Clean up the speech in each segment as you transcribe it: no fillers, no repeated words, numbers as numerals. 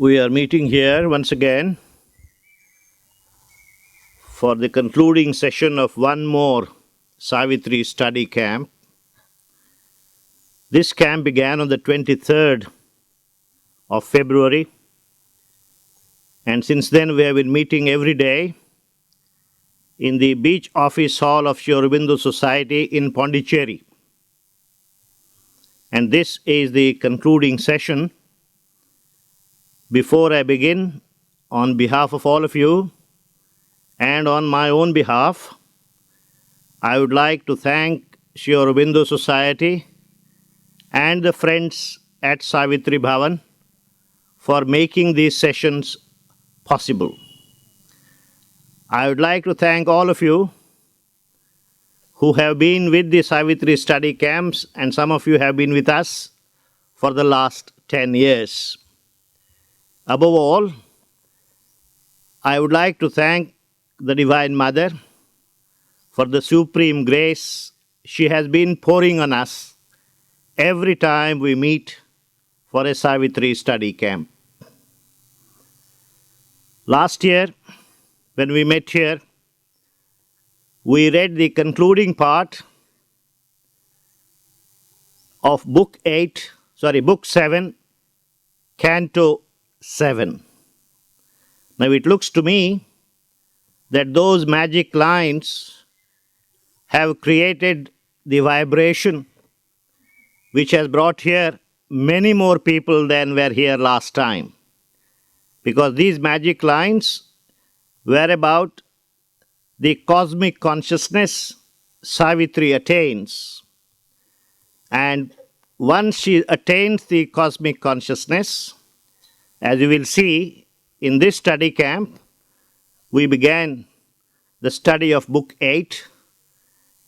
We are meeting here once again for the concluding session of one more Savitri Study Camp. This camp began on the 23rd of February, and since then we have been meeting every day in the beach office hall of Sri Aurobindo Society in Pondicherry. And this is the concluding session. Before I begin, on behalf of all of you and on my own behalf, I would like to thank Sri Aurobindo Society and the friends at Savitri Bhavan for making these sessions possible. I would like to thank all of you who have been with the Savitri study camps, and some of you have been with us for the last 10 years. Above all, I would like to thank the Divine Mother for the supreme grace she has been pouring on us every time we meet for a Savitri study camp. Last year, when we met here, we read the concluding part of Book 7, Canto 7. Now it looks to me that those magic lines have created the vibration which has brought here many more people than were here last time. Because these magic lines were about the cosmic consciousness Savitri attains. And once she attains the cosmic consciousness, as you will see in this study camp, we began the study of Book 8,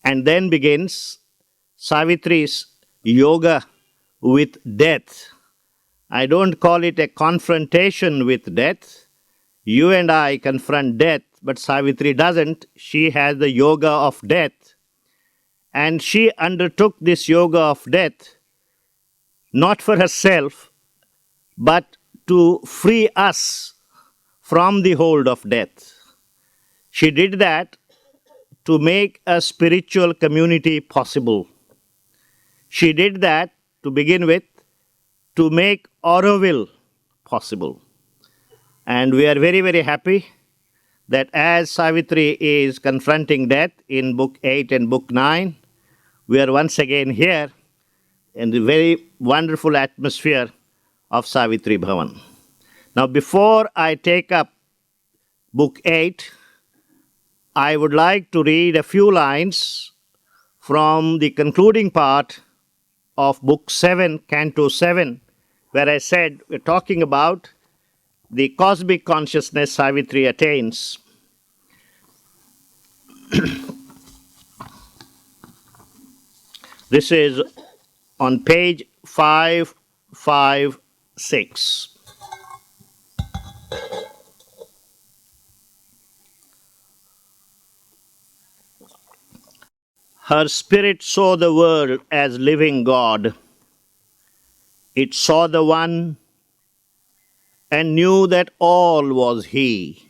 and then begins Savitri's yoga with death. I don't call it a confrontation with death. You and I confront death, but Savitri doesn't. She has the yoga of death. And she undertook this yoga of death not for herself, but to free us from the hold of death. She did that to make a spiritual community possible. She did that, to begin with, to make Auroville possible. And we are very, very happy that as Savitri is confronting death in Book 8 and Book 9, we are once again here in the very wonderful atmosphere of Savitri Bhavan. Now, before I take up Book 8, I would like to read a few lines from the concluding part of Book 7, Canto 7, where I said we're talking about the cosmic consciousness Savitri attains. This is on page 556. Her spirit saw the world as living God. It saw the One and knew that all was He.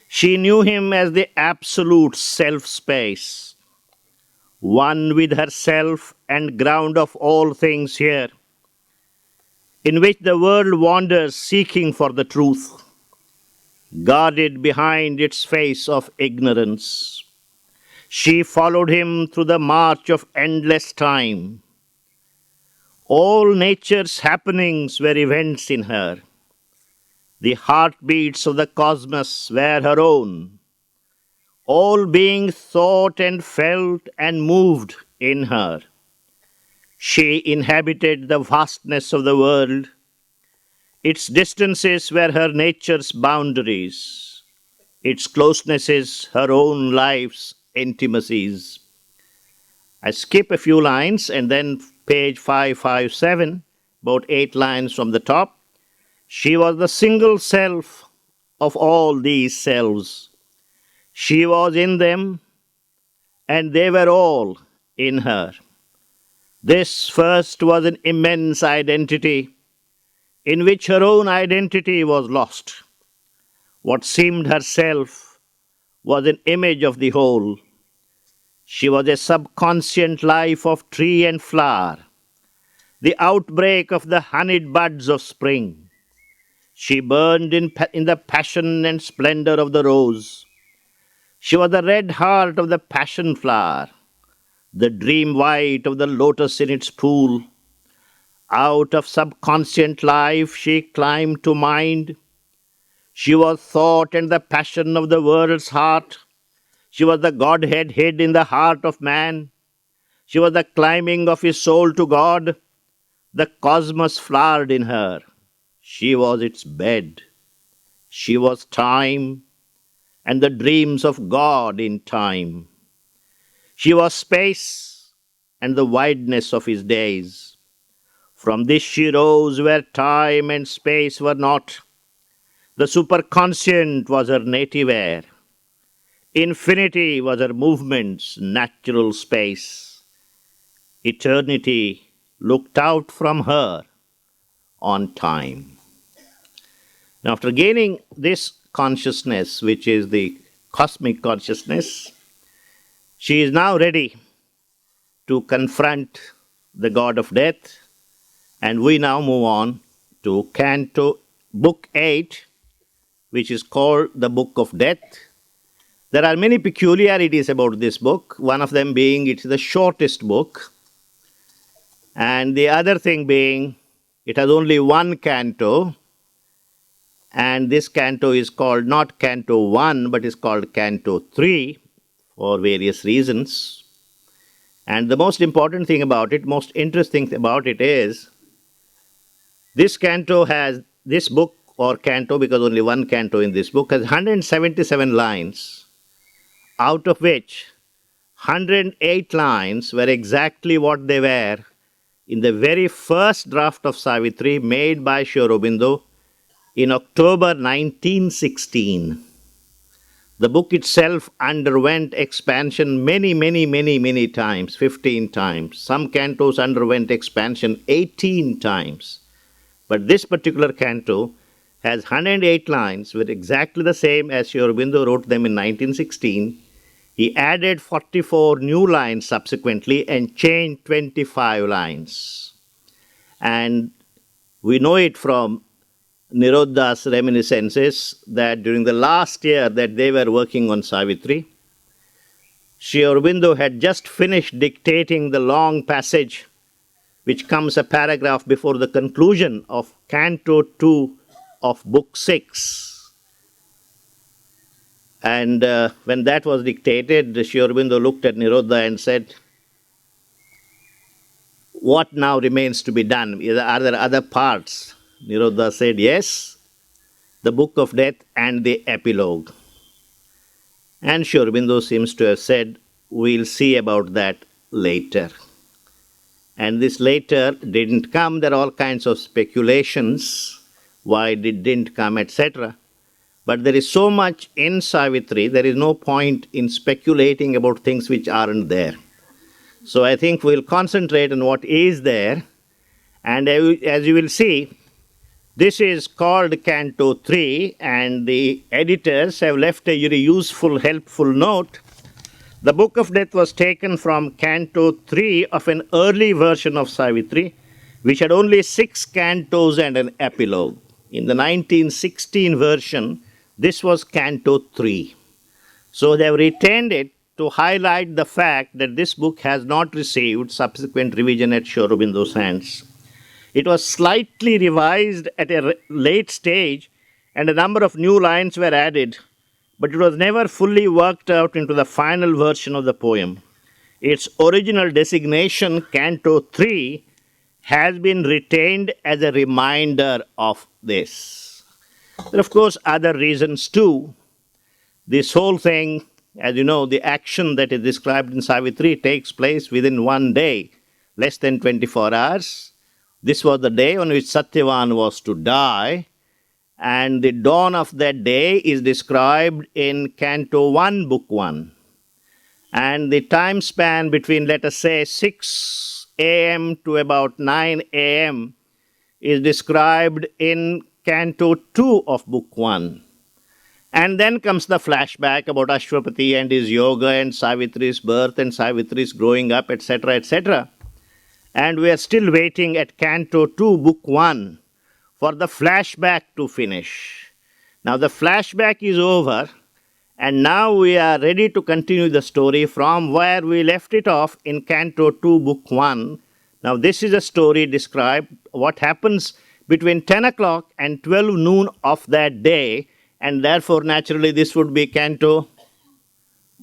She knew Him as the absolute self-space, one with herself and ground of all things here, in which the world wanders seeking for the truth, guarded behind its face of ignorance. She followed Him through the march of endless time. All nature's happenings were events in her. The heartbeats of the cosmos were her own. All beings thought and felt and moved in her. She inhabited the vastness of the world. Its distances were her nature's boundaries. Its closenesses her own life's intimacies. I skip a few lines and then page 557, about 8 lines from the top. She was the single self of all these selves. She was in them, and they were all in her. This first was an immense identity, in which her own identity was lost. What seemed herself was an image of the whole. She was a subconscient life of tree and flower, the outbreak of the honeyed buds of spring. She burned in the passion and splendor of the rose. She was the red heart of the passion flower, the dream white of the lotus in its pool. Out of subconscient life she climbed to mind. She was thought and the passion of the world's heart. She was the Godhead hid in the heart of man. She was the climbing of his soul to God. The cosmos flowered in her. She was its bed. She was time and the dreams of God in time. She was space and the wideness of his days. From this she rose where time and space were not. The superconscient was her native air. Infinity was her movement's natural space. Eternity looked out from her on time. Now, after gaining this consciousness, which is the cosmic consciousness, she is now ready to confront the god of death. And we now move on to Canto Book 8, which is called the Book of Death. There are many peculiarities about this book, one of them being it's the shortest book, and the other thing being it has only one canto, and this canto is called not Canto 1, but is called Canto 3 for various reasons. And the most important thing about it, most interesting thing about it is, this canto has, this book or canto, because only one canto in this book, has 177 lines, out of which 108 lines were exactly what they were in the very first draft of Savitri made by Sri Aurobindo in October 1916. The book itself underwent expansion many times, 15 times. Some cantos underwent expansion 18 times. But this particular canto has 108 lines, with exactly the same as Sri Aurobindo wrote them in 1916. He added 44 new lines subsequently and changed 25 lines. And we know it from Nirodha's reminiscences that during the last year that they were working on Savitri, Sri Aurobindo had just finished dictating the long passage which comes a paragraph before the conclusion of Canto 2 of Book 6. And when that was dictated, Sri Aurobindo looked at Nirodha and said, "What now remains to be done? Are there other parts?" Nirodha said, "Yes, the Book of Death and the epilogue." And Sri Aurobindo seems to have said, "We'll see about that later." And this later didn't come. There are all kinds of speculations why it didn't come, etc. But there is so much in Savitri, there is no point in speculating about things which aren't there. So I think we'll concentrate on what is there. And as you will see, this is called Canto 3, and the editors have left a very useful, helpful note. The Book of Death was taken from Canto 3 of an early version of Savitri, which had only 6 cantos and an epilogue. In the 1916 version, this was Canto 3. So they have retained it to highlight the fact that this book has not received subsequent revision at Sri Aurobindo's hands. It was slightly revised at a late stage, and a number of new lines were added, but it was never fully worked out into the final version of the poem. Its original designation, Canto 3, has been retained as a reminder of this. There are, of course, other reasons too. This whole thing, as you know, the action that is described in Savitri takes place within one day, less than 24 hours. This was the day on which Satyavan was to die, and the dawn of that day is described in Canto 1, Book 1. And the time span between, let us say, 6 a.m. to about 9 a.m. is described in Canto 2 of Book 1. And then comes the flashback about Ashwapati and his yoga and Savitri's birth and Savitri's growing up, etc., etc. And we are still waiting at Canto 2, Book 1 for the flashback to finish. Now the flashback is over, and now we are ready to continue the story from where we left it off in Canto 2, Book 1. Now this is a story described what happens between 10 o'clock and 12 noon of that day, and therefore naturally this would be Canto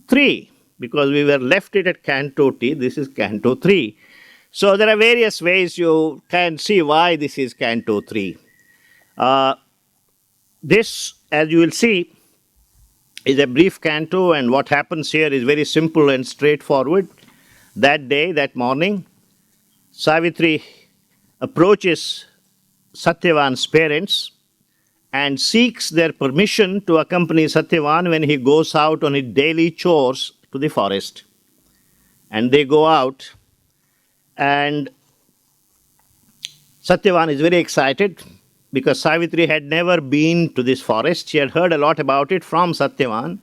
3, because we were left it at Canto T. This is Canto 3. So there are various ways you can see why this is Canto 3. This, as you will see, is a brief canto, and what happens here is very simple and straightforward. That day, that morning, Savitri approaches Satyavan's parents and seeks their permission to accompany Satyavan when he goes out on his daily chores to the forest. And they go out, and Satyavan is very excited because Savitri had never been to this forest. She had heard a lot about it from Satyavan.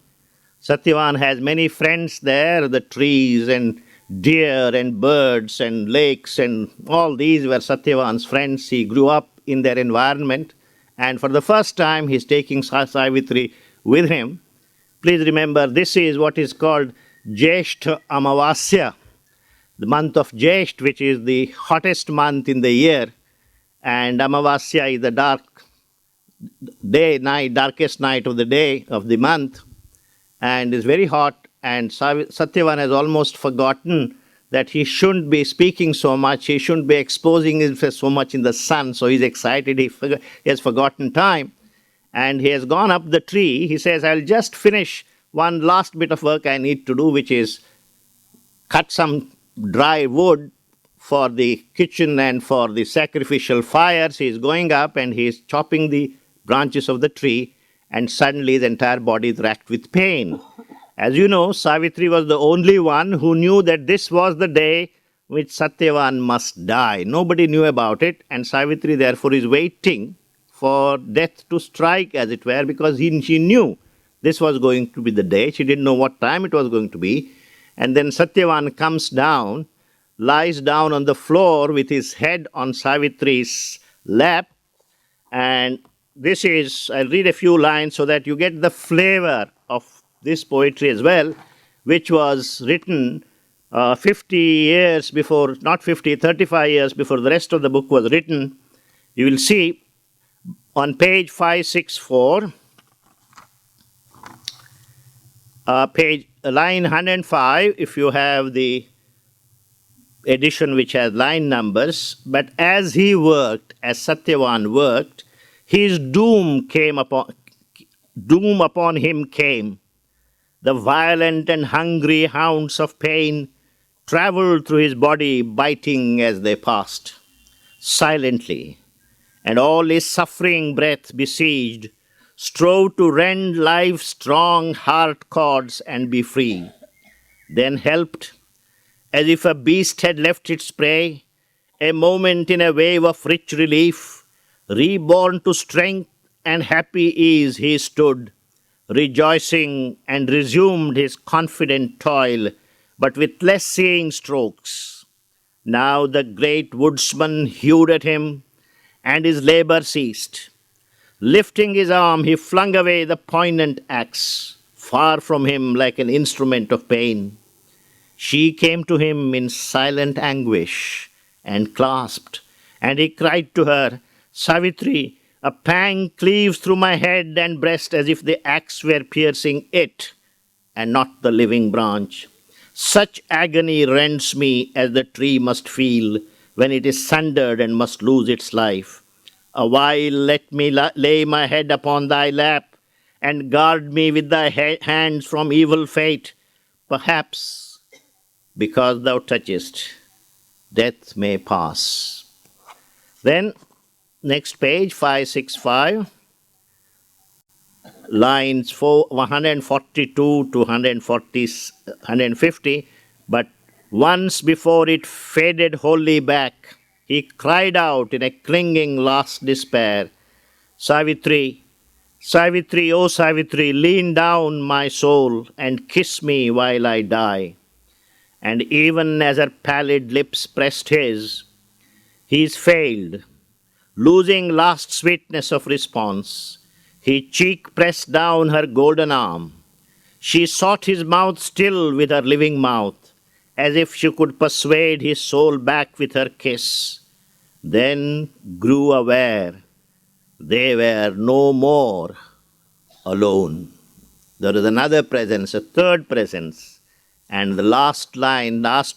Satyavan has many friends there, the trees and deer and birds and lakes, and all these were Satyavan's friends. He grew up in their environment, and for the first time he's taking Savitri with him. Please remember, this is what is called Jeshth Amavasya, the month of Jesht, which is the hottest month in the year, and Amavasya is the darkest night of the day of the month, and is very hot, and Satyavan has almost forgotten that he shouldn't be speaking so much, he shouldn't be exposing himself so much in the sun, so he's excited, he has forgotten time, and he has gone up the tree. He says, I'll just finish one last bit of work I need to do, which is cut some dry wood for the kitchen and for the sacrificial fires. He is going up and he is chopping the branches of the tree, and suddenly the entire body is racked with pain. As you know, Savitri was the only one who knew that this was the day which Satyavan must die. Nobody knew about it, and Savitri therefore is waiting for death to strike, as it were, because she knew this was going to be the day. She didn't know what time it was going to be. And then Satyavan comes down, lies down on the floor with his head on Savitri's lap. And this is, I'll read a few lines so that you get the flavor of this poetry as well, which was written 50 years before, not 50, 35 years before the rest of the book was written. You will see on page 564, line 105, if you have the edition which has line numbers. But as he worked, as Satyavan worked, his doom upon him came. The violent and hungry hounds of pain travelled through his body, biting as they passed, silently, and all his suffering breath besieged, strove to rend life's strong heart cords and be free. Then helped, as if a beast had left its prey, a moment in a wave of rich relief, reborn to strength and happy ease he stood, rejoicing, and resumed his confident toil, but with less seeing strokes. Now the great woodsman hewed at him, and his labour ceased. Lifting his arm, he flung away the poignant axe, far from him like an instrument of pain. She came to him in silent anguish, and clasped, and he cried to her, Savitri, a pang cleaves through my head and breast as if the axe were piercing it, and not the living branch. Such agony rends me as the tree must feel when it is sundered and must lose its life. A while let me lay my head upon thy lap, and guard me with thy hands from evil fate. Perhaps, because thou touchest, death may pass. Then, next page, 565, lines 142 to 150, but once before it faded wholly back, he cried out in a clinging last despair, Savitri, Savitri, oh Savitri, lean down my soul and kiss me while I die. And even as her pallid lips pressed his, he's failed, losing last sweetness of response. His cheek pressed down her golden arm. She sought his mouth still with her living mouth, as if she could persuade his soul back with her kiss. Then grew aware they were no more alone. There is another presence, a third presence. And the last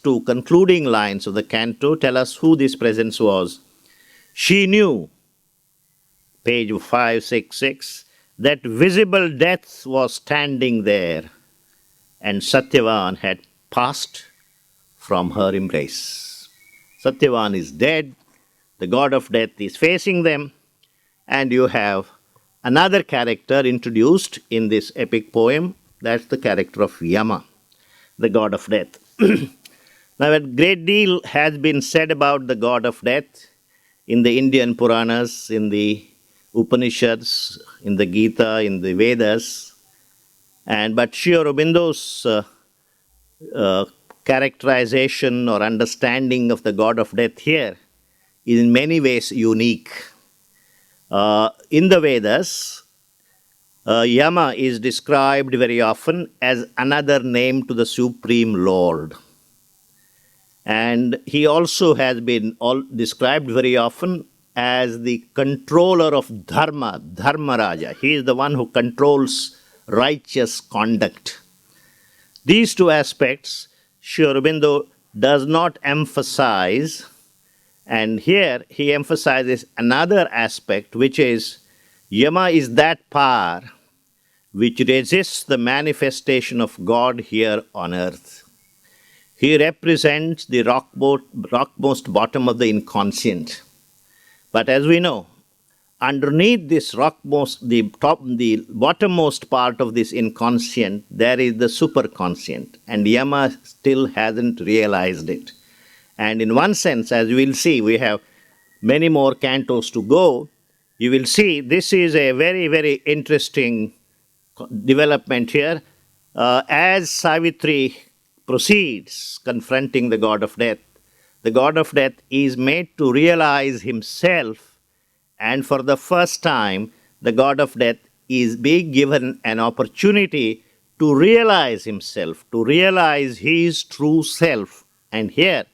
two concluding lines of the canto tell us who this presence was. She knew, page 566, that visible death was standing there, and Satyavan had passed from her embrace. Satyavan is dead, the god of death is facing them, and you have another character introduced in this epic poem, that's the character of Yama, the god of death. Now, a great deal has been said about the god of death in the Indian Puranas, in the Upanishads, in the Gita, in the Vedas, but Sri Aurobindo's characterization or understanding of the god of death here is in many ways unique. In the Vedas, Yama is described very often as another name to the Supreme Lord. And he also has been described very often as the controller of Dharma, Dharmaraja. He is the one who controls righteous conduct. These two aspects Sri Aurobindo does not emphasize, and here he emphasizes another aspect, which is Yama is that power which resists the manifestation of God here on earth. He represents the rockmost bottom of the inconscient. But as we know, underneath this the bottommost part of this inconscient, there is the superconscient, and Yama still hasn't realized it. And in one sense, as we will see, we have many more cantos to go. You will see this is a very, very interesting development here. As Savitri proceeds confronting the god of death is made to realize himself, and for the first time, the god of death is being given an opportunity to realize himself, to realize his true self. And here,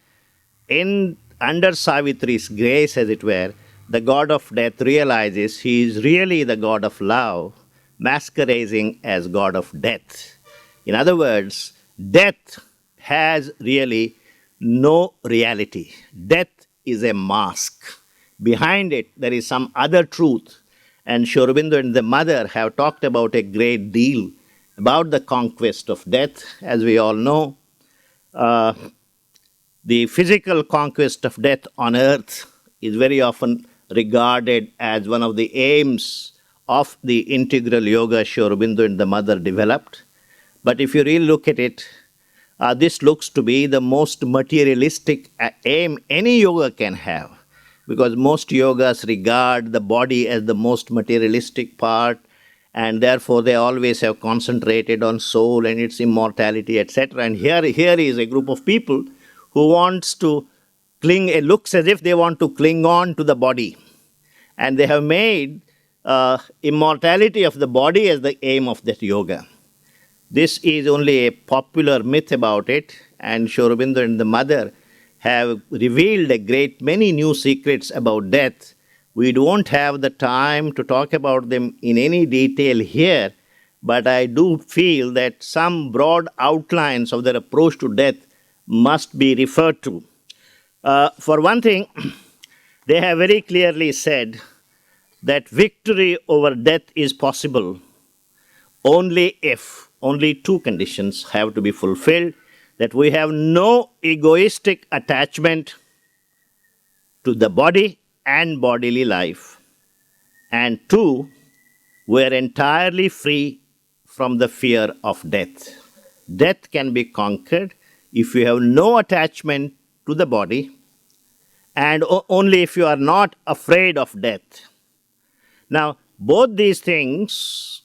under Savitri's grace, as it were, the god of death realizes he is really the god of love, masquerading as god of death. In other words, death has really no reality. Death is a mask. Behind it, there is some other truth. And Sri Aurobindo and the mother have talked about a great deal about the conquest of death. As we all know, the physical conquest of death on earth is very often regarded as one of the aims of the integral yoga Sri Aurobindo and the mother developed. But if you really look at it, this looks to be the most materialistic aim any yoga can have, because most yogas regard the body as the most materialistic part, and therefore they always have concentrated on soul and its immortality, etc. And here is a group of people who wants to cling, it looks as if they want to cling on to the body. And they have made immortality of the body as the aim of that yoga. This is only a popular myth about it, and Sri Aurobindo and the mother have revealed a great many new secrets about death. We don't have the time to talk about them in any detail here, but I do feel that some broad outlines of their approach to death must be referred to. For one thing, they have very clearly said that victory over death is possible only if only two conditions have to be fulfilled: that we have no egoistic attachment to the body and bodily life, and two, we are entirely free from the fear of death. Death can be conquered if you have no attachment to the body and only if you are not afraid of death. Now, both these things,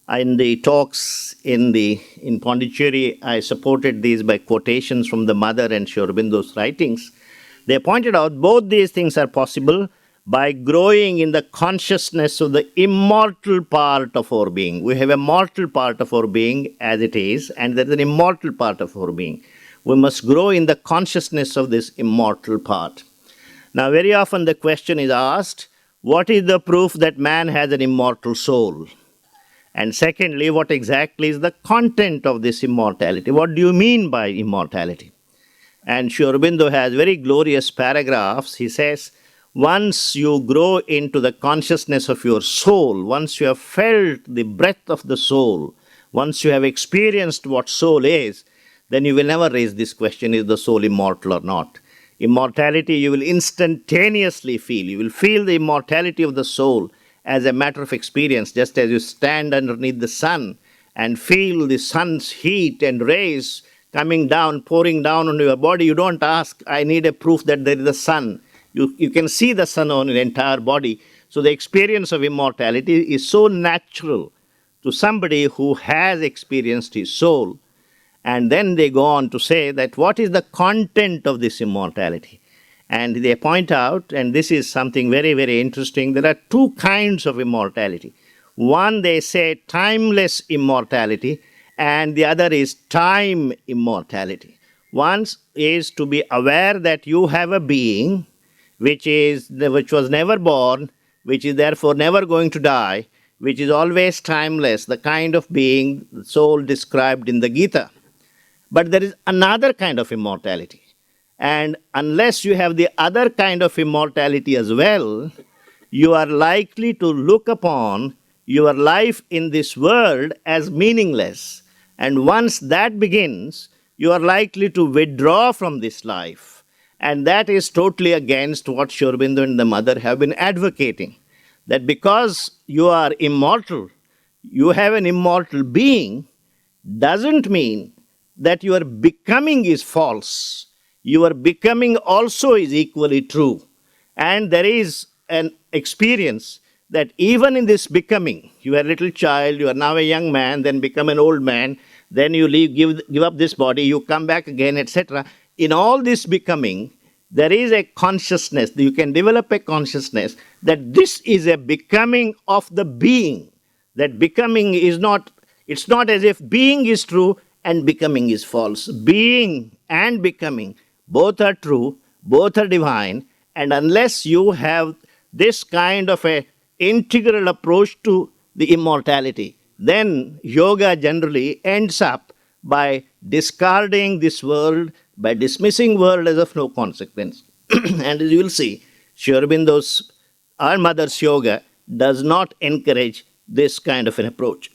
in the talks in Pondicherry, I supported these by quotations from the mother and Sri Aurobindo's writings. They pointed out both these things are possible by growing in the consciousness of the immortal part of our being. We have a mortal part of our being as it is, and there is an immortal part of our being. We must grow in the consciousness of this immortal part. Now, very often the question is asked, what is the proof that man has an immortal soul? And secondly, what exactly is the content of this immortality? What do you mean by immortality? And Sri Aurobindo has very glorious paragraphs. He says, once you grow into the consciousness of your soul, once you have felt the breath of the soul, once you have experienced what soul is, then you will never raise this question, is the soul immortal or not? Immortality you will instantaneously feel. You will feel the immortality of the soul as a matter of experience, just as you stand underneath the sun and feel the sun's heat and rays coming down, pouring down on your body. You don't ask, I need a proof that there is a sun. You can see the sun on your entire body. So the experience of immortality is so natural to somebody who has experienced his soul. And then they go on to say that what is the content of this immortality? And they point out, and this is something very, very interesting, there are two kinds of immortality. One, they say timeless immortality, and the other is time immortality. One is to be aware that you have a being which was never born, which is therefore never going to die, which is always timeless, the kind of being the soul described in the Gita. But there is another kind of immortality. And unless you have the other kind of immortality as well, you are likely to look upon your life in this world as meaningless. And once that begins, you are likely to withdraw from this life. And that is totally against what Sri Aurobindo and the mother have been advocating. That because you are immortal, you have an immortal being, doesn't mean that your becoming is false. Your becoming also is equally true. And there is an experience that even in this becoming, you are a little child, you are now a young man, then become an old man, then you give up this body, you come back again, etc. In all this becoming, there is a consciousness. You can develop a consciousness that this is a becoming of the being. That becoming is not, it's not as if being is true and becoming is false. Being and becoming, both are true, both are divine, and unless you have this kind of a integral approach to the immortality, then yoga generally ends up by discarding this world, by dismissing world as of no consequence. And as you will see, Sri Aurobindo's, our mother's yoga does not encourage this kind of an approach.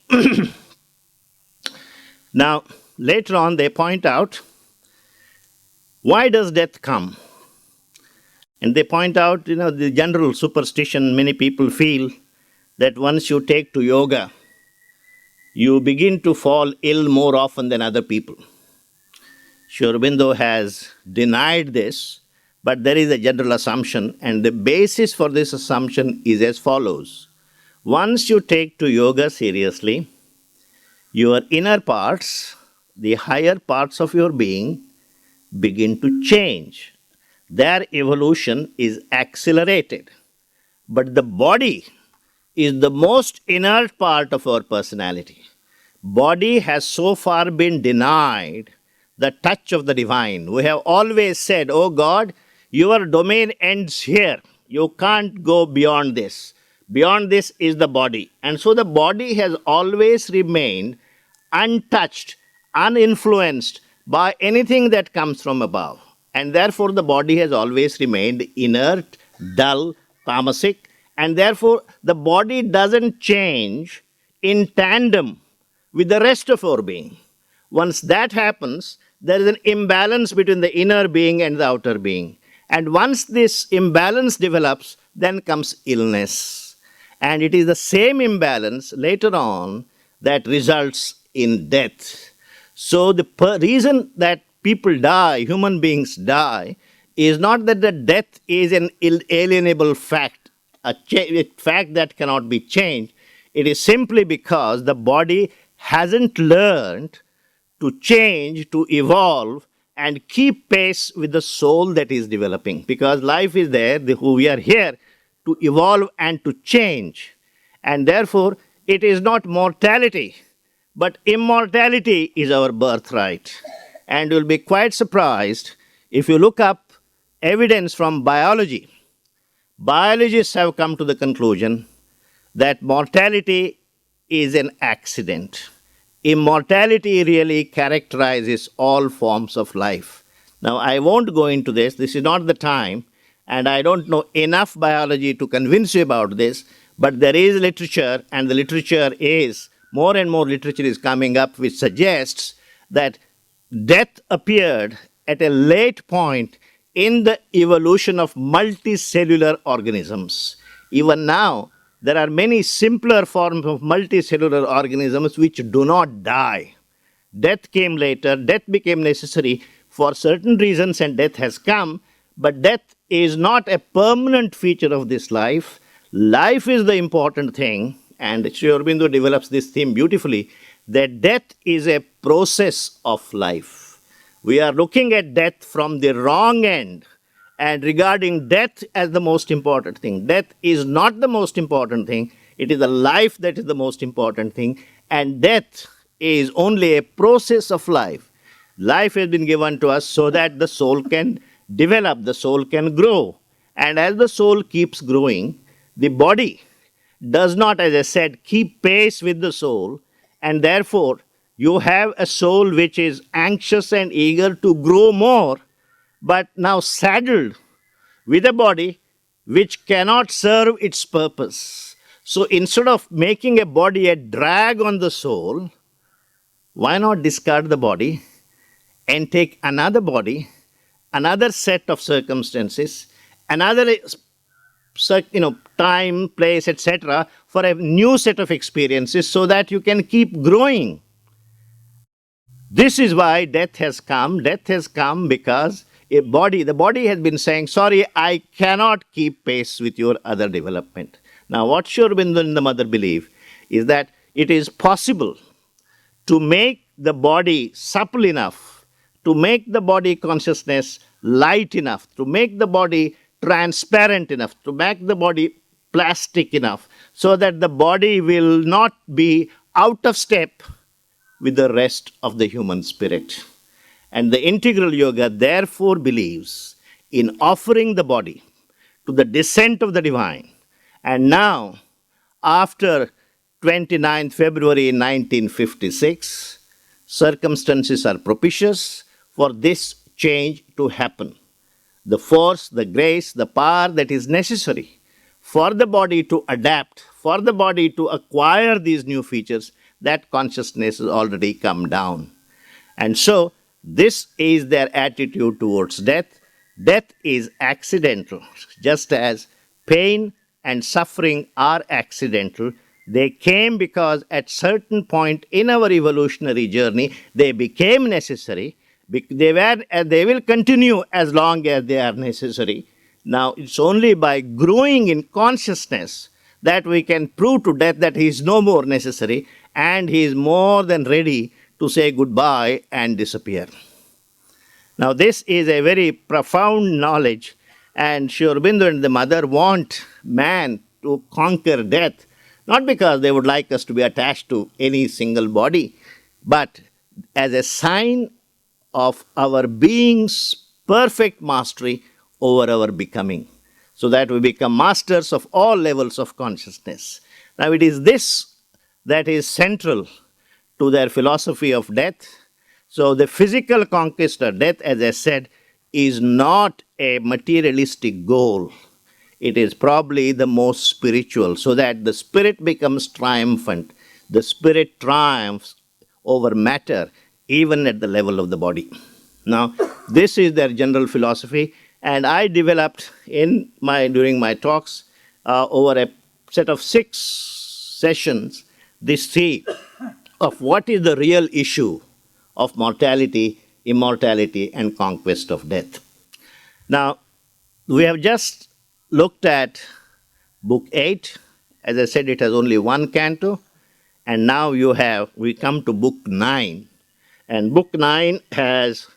Now, later on, they point out, why does death come? And they point out, the general superstition, many people feel that once you take to yoga, you begin to fall ill more often than other people. Sri Aurobindo has denied this, but there is a general assumption, and the basis for this assumption is as follows. Once you take to yoga seriously, your inner parts, the higher parts of your being, begin to change. Their evolution is accelerated. But the body is the most inert part of our personality. Body has so far been denied the touch of the divine. We have always said, oh God, your domain ends here. You can't go beyond this. Beyond this is the body. And so the body has always remained untouched, uninfluenced by anything that comes from above. And therefore the body has always remained inert, dull, tamasic, and therefore the body doesn't change in tandem with the rest of our being. Once that happens, there is an imbalance between the inner being and the outer being. And once this imbalance develops, then comes illness. And it is the same imbalance later on that results in death. So the reason that people die, human beings die, is not that the death is an inalienable fact, a fact that cannot be changed. It is simply because the body hasn't learned to change, to evolve, and keep pace with the soul that is developing. Because life is there, we are here to evolve and to change. And therefore, it is not mortality, but immortality is our birthright. And you'll be quite surprised if you look up evidence from biology. Biologists have come to the conclusion that mortality is an accident. Immortality really characterizes all forms of life. Now, I won't go into this. This is not the time, and I don't know enough biology to convince you about this, but there is literature, and the literature is, more and more literature is coming up which suggests that death appeared at a late point in the evolution of multicellular organisms. Even now, there are many simpler forms of multicellular organisms which do not die. Death came later, death became necessary for certain reasons, and death has come, but death is not a permanent feature of this life. Life is the important thing, and Sri Aurobindo develops this theme beautifully, that death is a process of life. We are looking at death from the wrong end and regarding death as the most important thing. Death is not the most important thing. It is the life that is the most important thing. And death is only a process of life. Life has been given to us so that the soul can develop, the soul can grow. And as the soul keeps growing, the body does not, as I said, keep pace with the soul. And therefore, you have a soul which is anxious and eager to grow more, but now saddled with a body which cannot serve its purpose. So instead of making a body a drag on the soul, why not discard the body and take another body, another set of circumstances, another time, place, etc., for a new set of experiences so that you can keep growing. This is why death has come. Death has come because the body has been saying, sorry, I cannot keep pace with your other development. Now, what Sri Aurobindo and the mother believe is that it is possible to make the body supple enough, to make the body consciousness light enough, to make the body transparent enough, to make the body plastic enough, so that the body will not be out of step with the rest of the human spirit. And the integral yoga therefore believes in offering the body to the descent of the divine. And now, after 29th February 1956, circumstances are propitious for this change to happen. The force, the grace, the power that is necessary for the body to adapt, for the body to acquire these new features, that consciousness has already come down. And so, this is their attitude towards death. Death is accidental, just as pain and suffering are accidental. They came because at certain point in our evolutionary journey, they became necessary. They will continue as long as they are necessary. Now, it's only by growing in consciousness that we can prove to death that he is no more necessary and he is more than ready to say goodbye and disappear. Now, this is a very profound knowledge, and Sri Aurobindo and the mother want man to conquer death, not because they would like us to be attached to any single body, but as a sign of our being's perfect mastery over our becoming, so that we become masters of all levels of consciousness. Now, it is this that is central to their philosophy of death. So, the physical conquest of death, as I said, is not a materialistic goal. It is probably the most spiritual, so that the spirit becomes triumphant. The spirit triumphs over matter, even at the level of the body. Now, this is their general philosophy, and I developed during my talks over a set of 6 sessions this theme of what is the real issue of mortality, immortality, and conquest of death. Now, we have just looked at Book 8. As I said, it has only one canto. And now we come to Book 9. And Book 9 has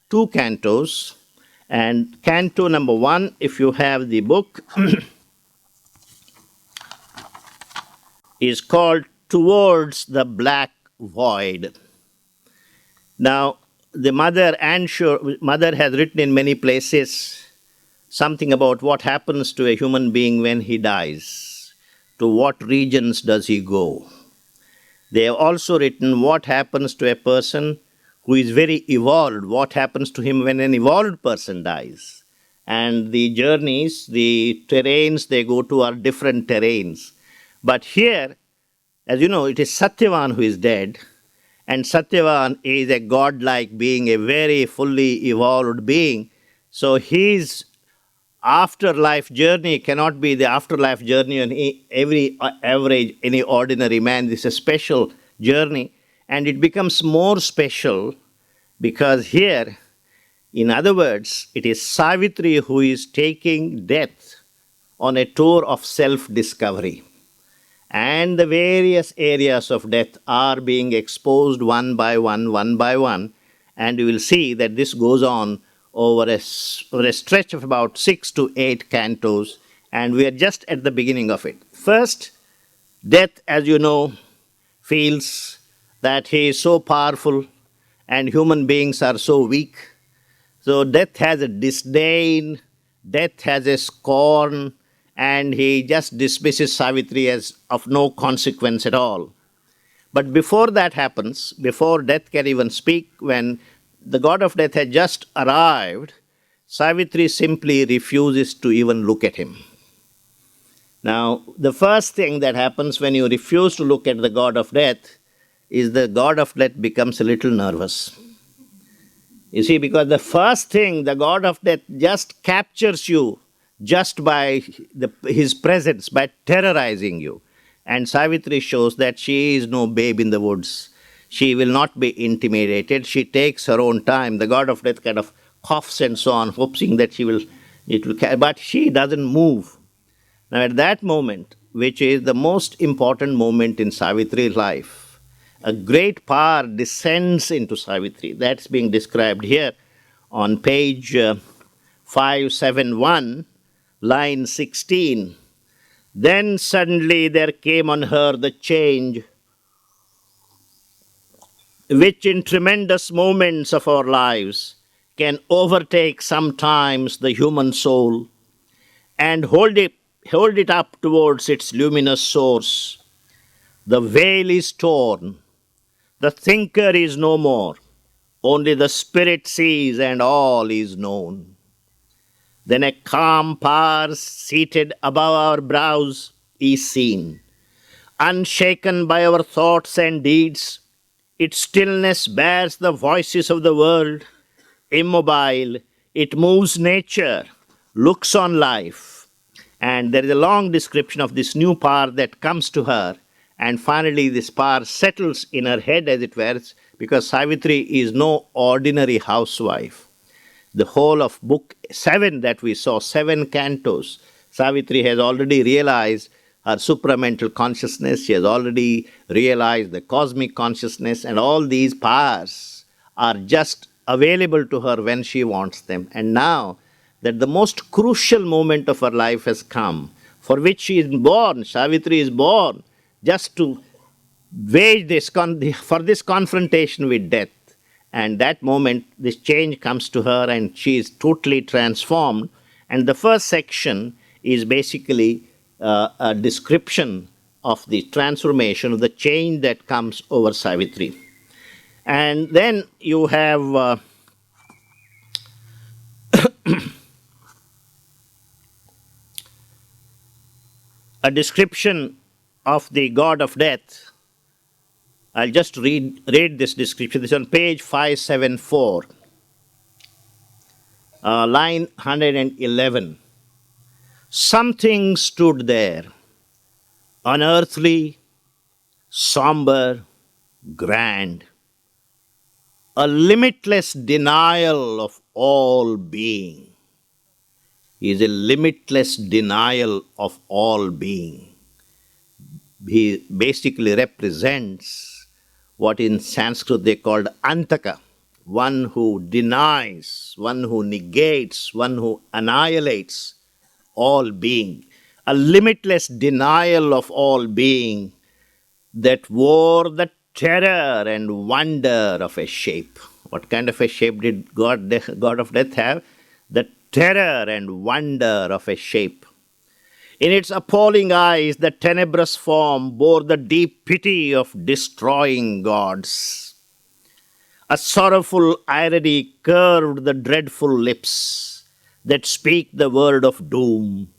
two cantos. And canto number 1, if you have the book, is called Towards the Black Void. Now, the mother has written in many places something about what happens to a human being when he dies. To what regions does he go? They have also written what happens to a person who is very evolved, what happens to him when an evolved person dies. And the journeys, the terrains they go to are different terrains. But here, as you know, it is Satyavan who is dead. And Satyavan is a godlike being, a very fully evolved being. So his afterlife journey cannot be the afterlife journey on every average, any ordinary man. This is a special journey. And it becomes more special because here, in other words, it is Savitri who is taking death on a tour of self-discovery. And the various areas of death are being exposed one by one, and you will see that this goes on over a stretch of about 6 to 8 cantos, and we are just at the beginning of it. First, death, as you know, feels that he is so powerful and human beings are so weak. So death has a disdain, death has a scorn, and he just dismisses Savitri as of no consequence at all. But before that happens, before death can even speak, when the god of death had just arrived, Savitri simply refuses to even look at him. Now, the first thing that happens when you refuse to look at the god of death is the god of death becomes a little nervous. You see, because the first thing, the god of death just captures you just by his presence, by terrorizing you. And Savitri shows that she is no babe in the woods. She will not be intimidated. She takes her own time. The god of death kind of coughs and so on, hoping that but she doesn't move. Now at that moment, which is the most important moment in Savitri's life, a great power descends into Savitri. That's being described here on page 571, line 16. Then suddenly there came on her the change which in tremendous moments of our lives can overtake sometimes the human soul and hold it up towards its luminous source. The veil is torn. The thinker is no more. Only the spirit sees and all is known. Then a calm power seated above our brows is seen. Unshaken by our thoughts and deeds, its stillness bears the voices of the world. Immobile, it moves nature, looks on life. And there is a long description of this new power that comes to her. And finally, this power settles in her head, as it were, because Savitri is no ordinary housewife. The whole of Book 7 that we saw, 7 cantos, Savitri has already realized her supramental consciousness. She has already realized the cosmic consciousness, and all these powers are just available to her when she wants them. And now that the most crucial moment of her life has come, for which she is born, Savitri is born, just to wage for this confrontation with death. And that moment, this change comes to her and she is totally transformed. And the first section is basically a description of the transformation, of the change that comes over Savitri. And then you have a description of the god of death. I'll just read this description. This is on page 574, line 111. Something stood there, unearthly, somber, grand, a limitless denial of all being. He is a limitless denial of all being. He basically represents what in Sanskrit they called Antaka, one who denies, one who negates, one who annihilates all being. A limitless denial of all being that wore the terror and wonder of a shape. What kind of a shape did God of Death have? The terror and wonder of a shape. In its appalling eyes, the tenebrous form bore the deep pity of destroying gods. A sorrowful irony curved the dreadful lips that speak the word of doom.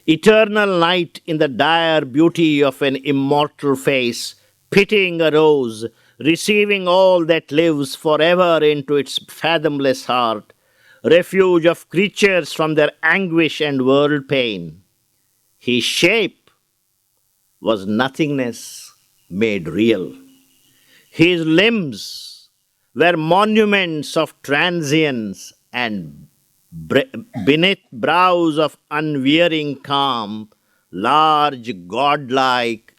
Eternal night in the dire beauty of an immortal face, pitying a rose, receiving all that lives forever into its fathomless heart, refuge of creatures from their anguish and world pain. His shape was nothingness made real. His limbs were monuments of transience, and beneath brows of unwearying calm, large godlike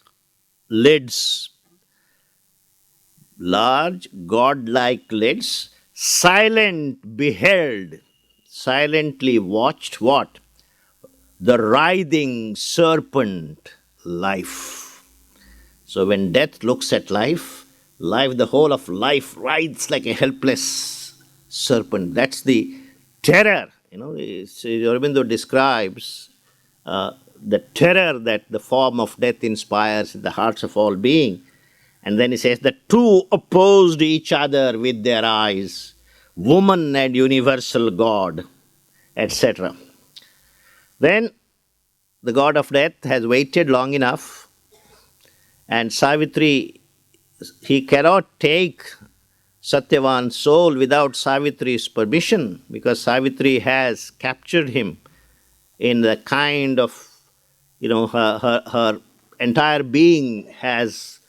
lids, silent beheld, silently watched what? The writhing serpent life. So when death looks at life, the whole of life writhes like a helpless serpent. That's the terror. Aurobindo describes the terror that the form of death inspires in the hearts of all being. And then he says, the two opposed each other with their eyes, woman and universal God, etc. Then the god of death has waited long enough, and Savitri, he cannot take Satyavan's soul without Savitri's permission, because Savitri has captured him in the kind of, her entire being has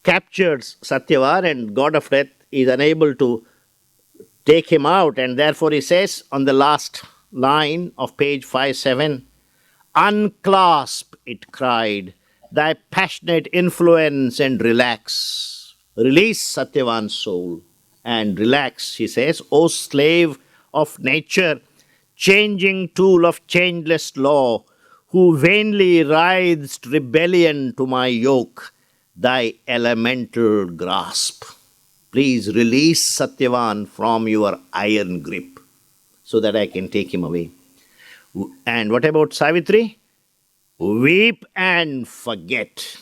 captured Satyavan, and god of death is unable to take him out, and therefore he says on the last line of page 57, unclasp, it cried, thy passionate influence and relax. Release Satyavan's soul and relax, he says, O slave of nature, changing tool of changeless law, who vainly writhed rebellion to my yoke, thy elemental grasp. Please release Satyavan from your iron grip, so that I can take him away. And what about Savitri? Weep and forget.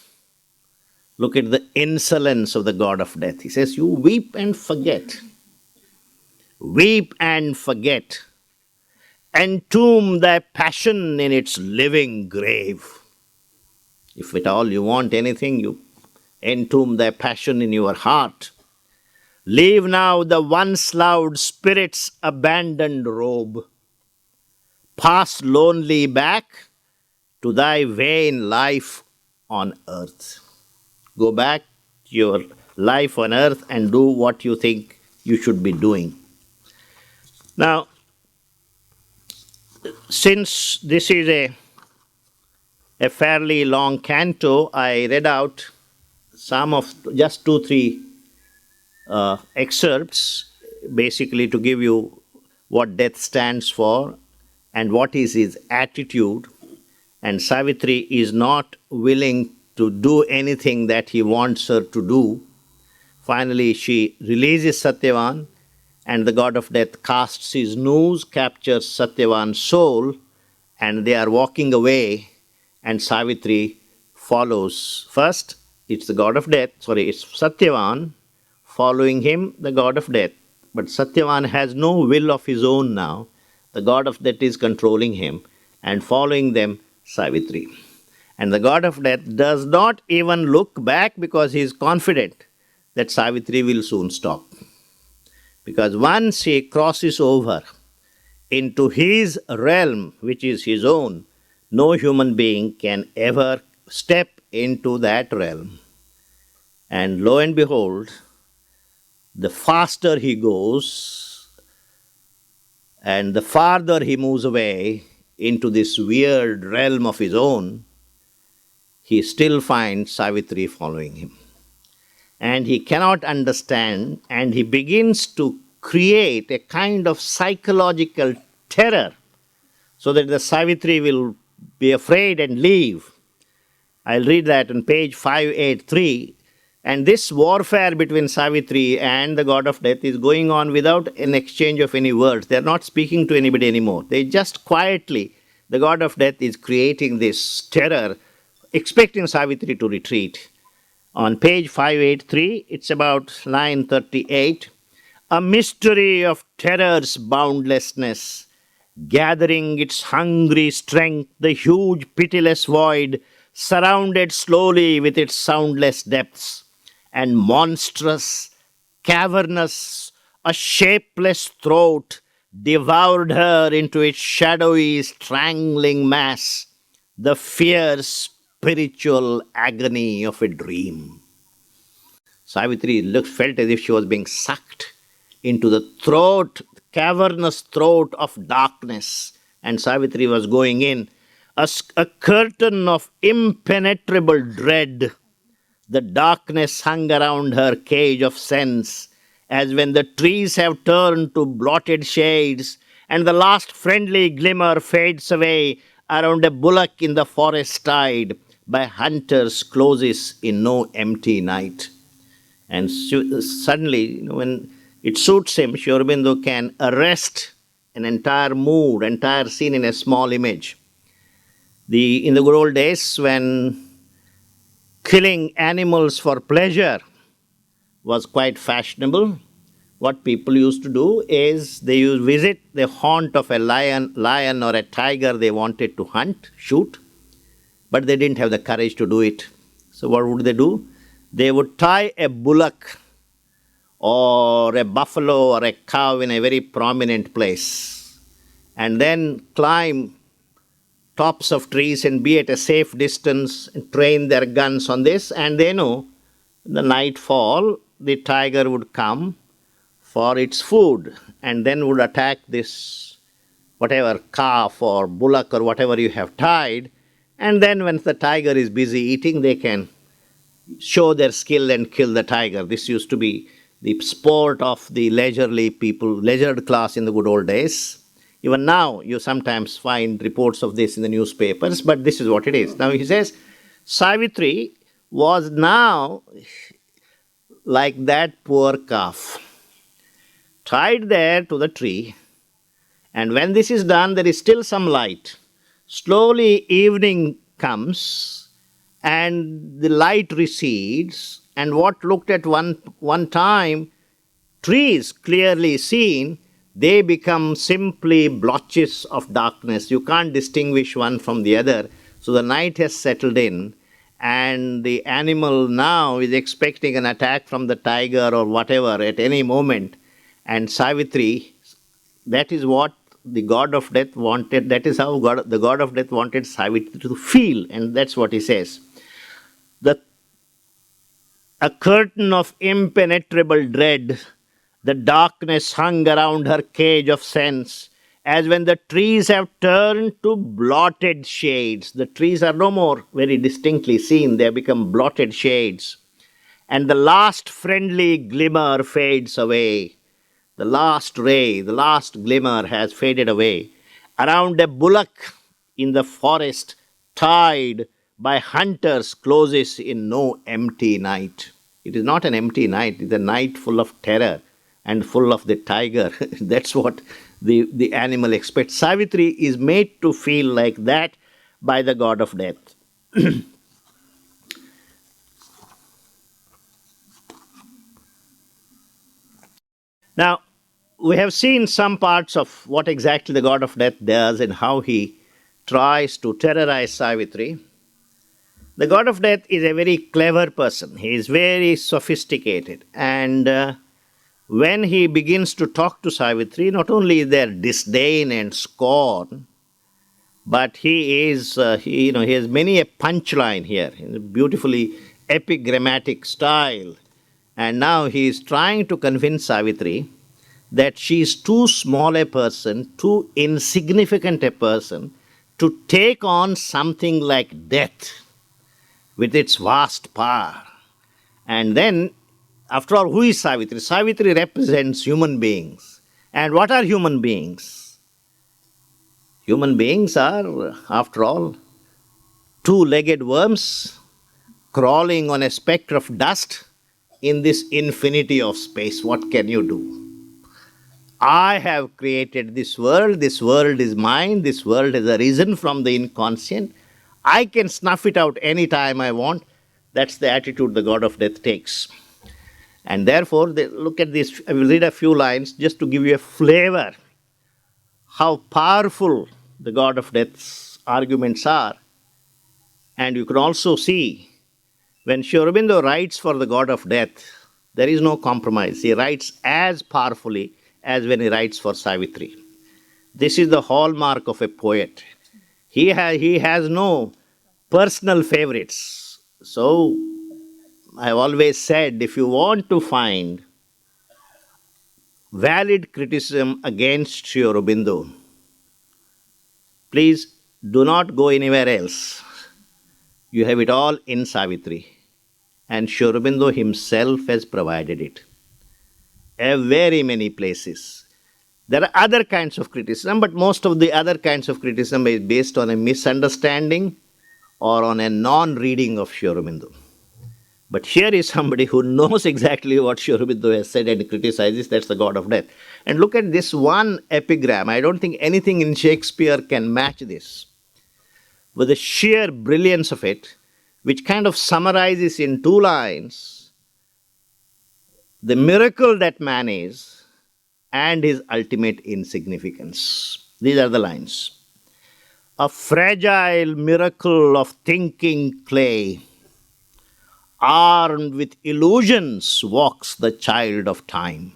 Look at the insolence of the god of death. He says, you weep and forget. Weep and forget. Entomb thy passion in its living grave. If at all you want anything, you entomb thy passion in your heart. Leave now the once loud spirit's abandoned robe. Pass lonely back to thy vain life on earth. Go back to your life on earth and do what you think you should be doing. Now, since this is a fairly long canto, I read out some of just 2-3 excerpts, basically to give you what death stands for and what is his attitude. And Savitri is not willing to do anything that he wants her to do. Finally, she releases Satyavan, and the god of death casts his noose, captures Satyavan's soul, and they are walking away, and Savitri follows. First, it's Satyavan, following him, the god of death. But Satyavan has no will of his own now. The god of death is controlling him, and following them, Savitri. And the god of death does not even look back, because he is confident that Savitri will soon stop. Because once he crosses over into his realm, which is his own, no human being can ever step into that realm. And lo and behold, the faster he goes, And the farther he moves away into this weird realm of his own, he still finds Savitri following him. And he cannot understand, and he begins to create a kind of psychological terror so that the Savitri will be afraid and leave. I'll read that on page 583. And this warfare between Savitri and the god of death is going on without an exchange of any words. They're not speaking to anybody anymore. They just quietly, the god of death is creating this terror, expecting Savitri to retreat. On page 583, it's about line 38. A mystery of terror's boundlessness, gathering its hungry strength, the huge pitiless void, surrounded slowly with its soundless depths, and monstrous, cavernous, a shapeless throat devoured her into its shadowy, strangling mass, the fierce spiritual agony of a dream. Savitri felt as if she was being sucked into the throat, cavernous throat of darkness, and Savitri was going in. A curtain of impenetrable dread. The darkness hung around her cage of sense, as when the trees have turned to blotted shades, and the last friendly glimmer fades away around a bullock in the forest tide, by hunters closes in no empty night. And suddenly, when it suits him, Sri Aurobindo can arrest an entire mood, entire scene in a small image. In the good old days, when killing animals for pleasure was quite fashionable, what people used to do is they used visit the haunt of a lion or a tiger they wanted to hunt, shoot, but they didn't have the courage to do it. So what would they do? They would tie a bullock or a buffalo or a cow in a very prominent place and then climb tops of trees and be at a safe distance and train their guns on this, and they know in the nightfall the tiger would come for its food and then would attack this whatever calf or bullock or whatever you have tied, and then when the tiger is busy eating, they can show their skill and kill the tiger. This used to be the sport of the leisurely people, leisured class in the good old days. Even now, you sometimes find reports of this in the newspapers, but this is what it is. Now he says, Savitri was now like that poor calf, tied there to the tree, and when this is done, there is still some light. Slowly evening comes, and the light recedes, and what looked at one time trees clearly seen, they become simply blotches of darkness. You can't distinguish one from the other. So the night has settled in, and the animal now is expecting an attack from the tiger or whatever at any moment. And Savitri, that is what the god of death wanted. That is how the god of death wanted Savitri to feel, and that's what he says. A curtain of impenetrable dread, the darkness hung around her cage of sense, as when the trees have turned to blotted shades. The trees are no more very distinctly seen, they have become blotted shades. And the last friendly glimmer fades away. The last ray, the last glimmer has faded away. Around a bullock in the forest, tied by hunters closes in no empty night. It is not an empty night, it is a night full of terror and full of the tiger. That's what the animal expects. Savitri is made to feel like that by the god of death. Now, we have seen some parts of what exactly the god of death does and how he tries to terrorize Savitri. The god of death is a very clever person. He is very sophisticated. And when he begins to talk to Savitri, not only is there disdain and scorn, but he has many a punchline here, in a beautifully epigrammatic style. And now he is trying to convince Savitri that she is too small a person, too insignificant a person to take on something like death with its vast power. And then, after all, who is Savitri? Savitri represents human beings. And what are human beings? Human beings are, after all, two-legged worms crawling on a speck of dust in this infinity of space. What can you do? I have created this world is mine, this world has arisen from the inconscient. I can snuff it out any time I want. That's the attitude the god of death takes. And therefore, look at this. I will read a few lines just to give you a flavor how powerful the god of death's arguments are. And you can also see when Sri Aurobindo writes for the god of death, there is no compromise. He writes as powerfully as when he writes for Savitri. This is the hallmark of a poet. He has no personal favorites. So, I have always said, if you want to find valid criticism against Sri Aurobindo, please do not go anywhere else. You have it all in Savitri. And Sri Aurobindo himself has provided it. Very many places. There are other kinds of criticism, but most of the other kinds of criticism is based on a misunderstanding or on a non-reading of Sri Aurobindo. But here is somebody who knows exactly what Sri Aurobindo has said and criticizes. That's the god of death. And look at this one epigram. I don't think anything in Shakespeare can match this. With the sheer brilliance of it, which kind of summarizes in 2 lines the miracle that man is and his ultimate insignificance. These are the lines. A fragile miracle of thinking clay, armed with illusions, walks the child of time.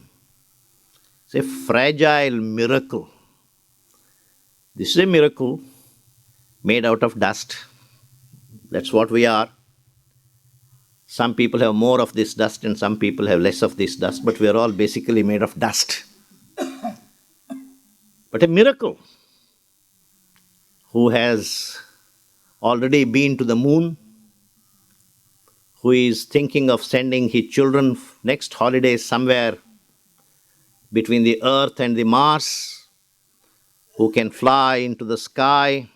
It's a fragile miracle. This is a miracle made out of dust. That's what we are. Some people have more of this dust and some people have less of this dust, but we are all basically made of dust. But a miracle. Who has already been to the moon, who is thinking of sending his children next holiday somewhere between the Earth and the Mars, who can fly into the sky,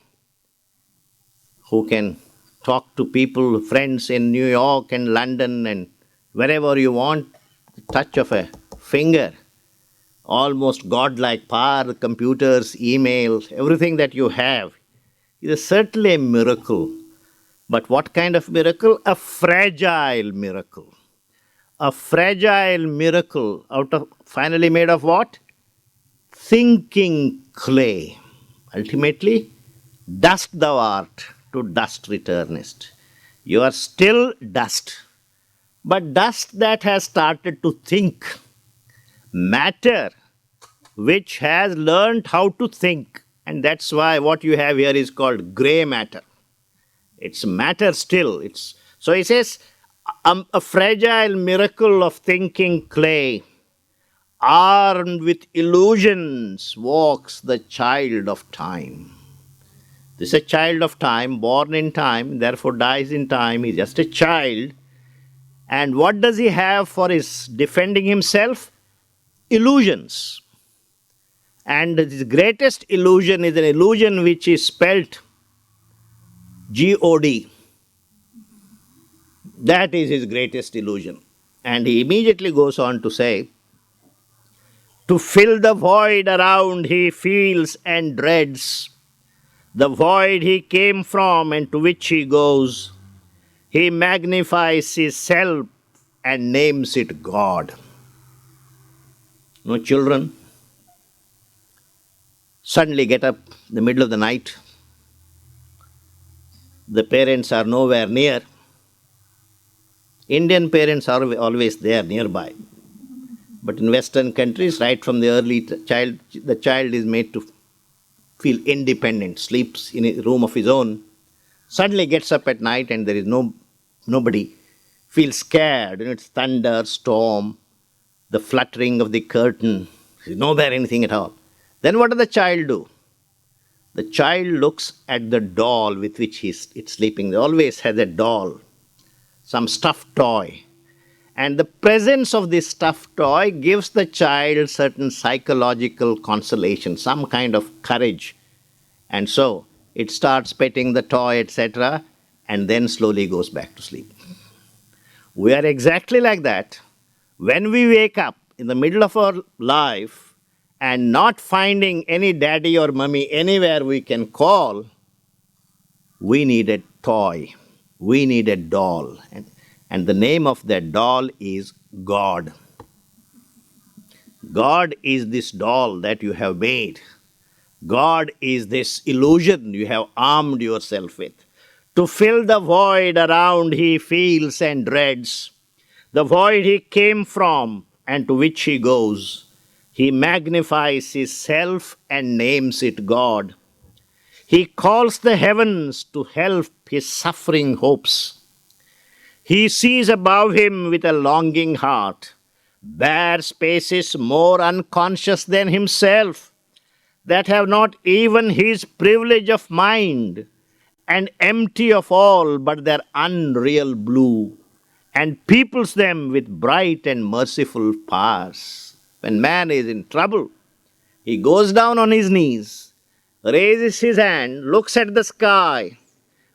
who can talk to people, friends in New York and London and wherever you want, the touch of a finger, almost godlike power, computers, emails, everything that you have is certainly a miracle. But what kind of miracle? A fragile miracle. A fragile miracle finally made of what? Thinking clay. Ultimately, dust thou art, to dust returnest. You are still dust, but dust that has started to think. Matter which has learned how to think. And that's why what you have here is called grey matter. It's matter still. So he says, a fragile miracle of thinking clay, armed with illusions, walks the child of time. This is a child of time, born in time, therefore dies in time. He's just a child. And what does he have for his defending himself? Illusions. And his greatest illusion is an illusion which is spelt G-O-D. That is his greatest illusion. And he immediately goes on to say, to fill the void around he feels and dreads, the void he came from and to which he goes. He magnifies his self and names it God. No children suddenly get up in the middle of the night. The parents are nowhere near. Indian parents are always there nearby. But in Western countries, right from the early child, the child is made to feel independent, sleeps in a room of his own, suddenly gets up at night and there is nobody, feels scared. It's thunder, storm, the fluttering of the curtain, There's no there anything at all. Then what does the child do? The child looks at the doll with which it's sleeping. They always has a doll, some stuffed toy. And the presence of this stuffed toy gives the child certain psychological consolation, some kind of courage. And so it starts petting the toy, etc., and then slowly goes back to sleep. We are exactly like that. When we wake up in the middle of our life and not finding any daddy or mummy anywhere we can call, we need a toy. We need a doll. And the name of that doll is God. God is this doll that you have made. God is this illusion you have armed yourself with. To fill the void around he feels and dreads, the void he came from and to which he goes. He magnifies his self and names it God. He calls the heavens to help his suffering hopes. He sees above him with a longing heart, bare spaces more unconscious than himself, that have not even his privilege of mind, and empty of all but their unreal blue, and peoples them with bright and merciful powers. When man is in trouble, he goes down on his knees, raises his hand, looks at the sky,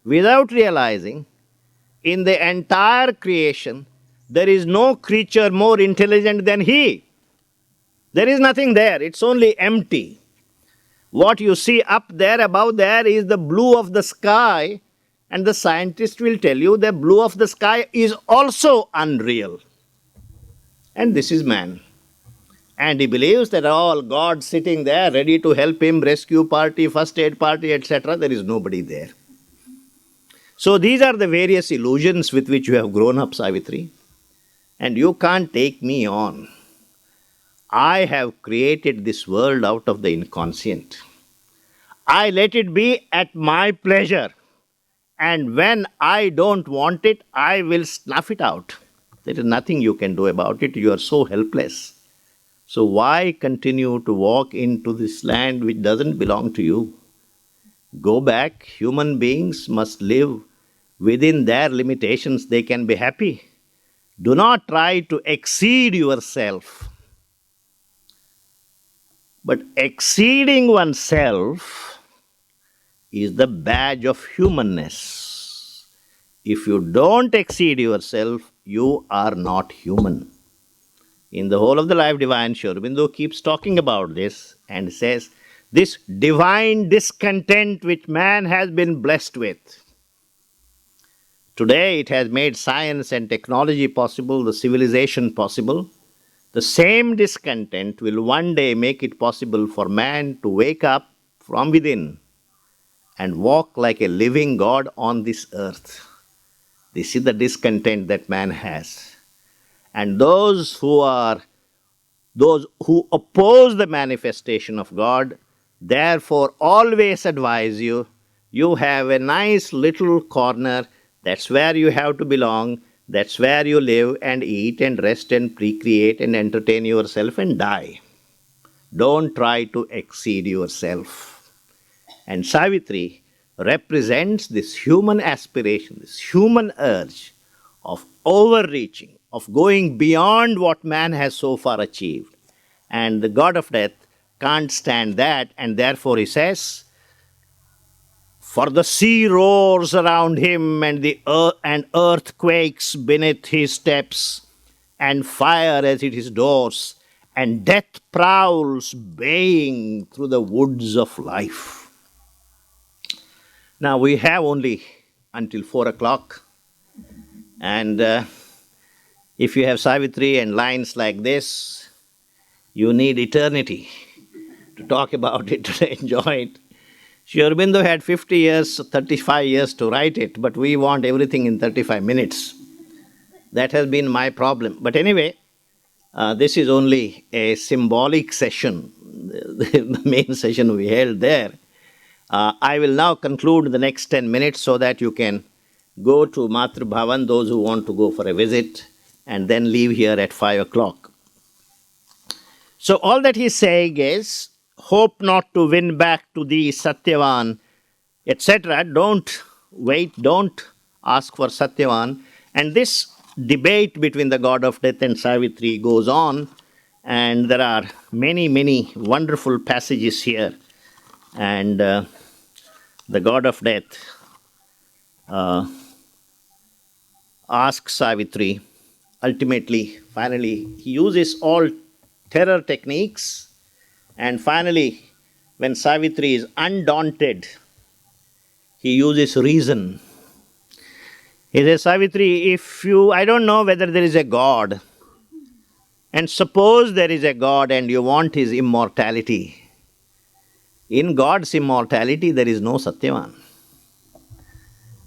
without realizing in the entire creation there is no creature more intelligent than he. There is nothing there, it's only empty. What you see up there, above there, is the blue of the sky, and the scientist will tell you the blue of the sky is also unreal. And this is man. And he believes that all God sitting there ready to help him, rescue party, first aid party, etc. There is nobody there. So these are the various illusions with which you have grown up, Savitri. And you can't take me on. I have created this world out of the inconscient. I let it be at my pleasure. And when I don't want it, I will snuff it out. There is nothing you can do about it. You are so helpless. So why continue to walk into this land which doesn't belong to you? Go back. Human beings must live within their limitations. They can be happy. Do not try to exceed yourself. But exceeding oneself is the badge of humanness. If you don't exceed yourself, you are not human. In the whole of the life divine, Sri Aurobindo keeps talking about this and says, this divine discontent which man has been blessed with. Today it has made science and technology possible, the civilization possible. The same discontent will one day make it possible for man to wake up from within and walk like a living God on this earth. This is the discontent that man has. And those who oppose the manifestation of God, therefore always advise you, you have a nice little corner, that's where you have to belong, that's where you live and eat and rest and recreate and entertain yourself and die. Don't try to exceed yourself. And Savitri represents this human aspiration, this human urge of overreaching, of going beyond what man has so far achieved. And the god of death can't stand that, and therefore he says, for the sea roars around him and the earth quakes beneath his steps, and fire as at his doors, and death prowls baying through the woods of life. Now we have only until 4 o'clock, and if you have Savitri and lines like this, you need eternity to talk about it, to enjoy it. Sri Aurobindo had 50 years, 35 years to write it, but we want everything in 35 minutes. That has been my problem. But anyway, this is only a symbolic session, the main session we held there. I will now conclude the next 10 minutes so that you can go to Matru Bhavan, those who want to go for a visit, and then leave here at 5 o'clock. So all that he's saying is, hope not to win back to thee, Satyavan, etc. Don't wait, don't ask for Satyavan. And this debate between the god of death and Savitri goes on, and there are many, many wonderful passages here. And the god of death asks Savitri, ultimately, finally, he uses all terror techniques, and finally, when Savitri is undaunted, he uses reason. He says, Savitri, I don't know whether there is a God, and suppose there is a God and you want his immortality. In God's immortality, there is no Satyavan.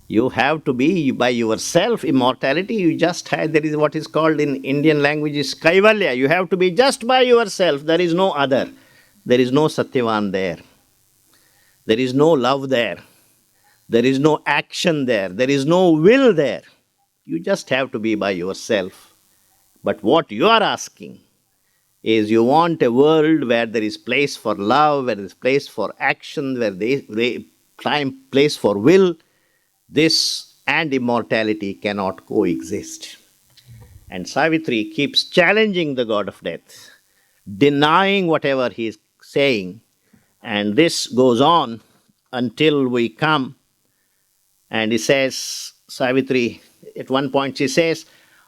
You have to be by yourself. Immortality, you just have, there is what is called in Indian language is Kaivalya. You have to be just by yourself. There is no other. There is no Satyavan there. There is no love there. There is no action there. There is no will there. You just have to be by yourself. But what you are asking is you want a world where there is place for love, where there is place for action, where there is place for will. This and immortality cannot coexist. And Savitri keeps challenging the god of death, denying whatever he is saying. And this goes on until we come. And he says, Savitri, at one point she says,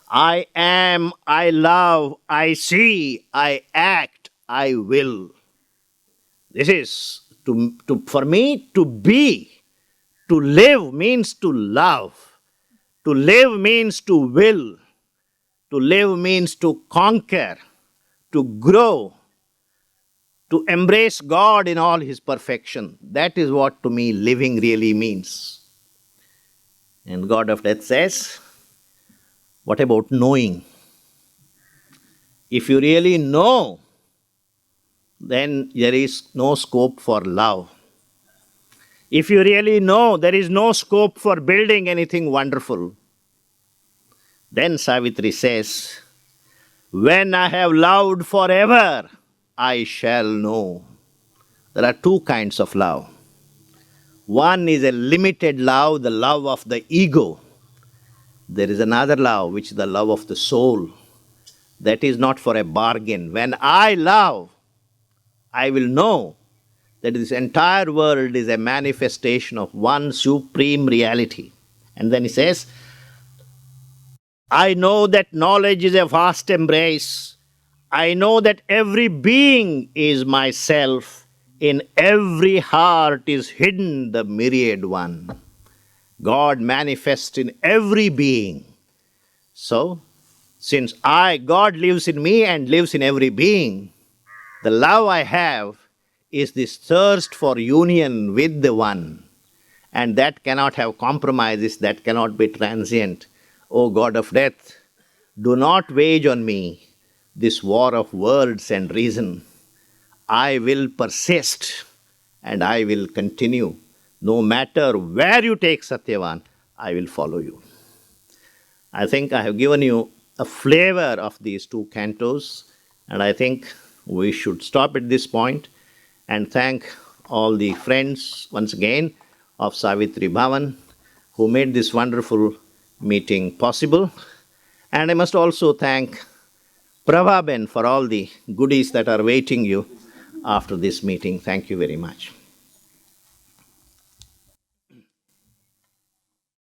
I am, I love, I see, I act, I will. This is, for me, to be. To live means to love. To live means to will. To live means to conquer, to grow, to embrace God in all his perfection. That is what to me living really means. And God of death says, what about knowing? If you really know, then there is no scope for love. If you really know, there is no scope for building anything wonderful. Then Savitri says, when I have loved forever, I shall know. There are two kinds of love. One is a limited love, the love of the ego. There is another love, which is the love of the soul. That is not for a bargain. When I love, I will know that this entire world is a manifestation of one supreme reality. And then he says, I know that knowledge is a vast embrace. I know that every being is myself. In every heart is hidden the myriad one. God manifests in every being. So, since God lives in me and lives in every being, the love I have is this thirst for union with the one. And that cannot have compromises, that cannot be transient. O God of death, do not wage on me this war of words and reason. I will persist and I will continue. No matter where you take Satyavan, I will follow you. I think I have given you a flavor of these two cantos, and I think we should stop at this point and thank all the friends once again of Savitri Bhavan who made this wonderful meeting possible. And I must also thank Prabha Ben for all the goodies that are waiting you after this meeting. Thank you very much.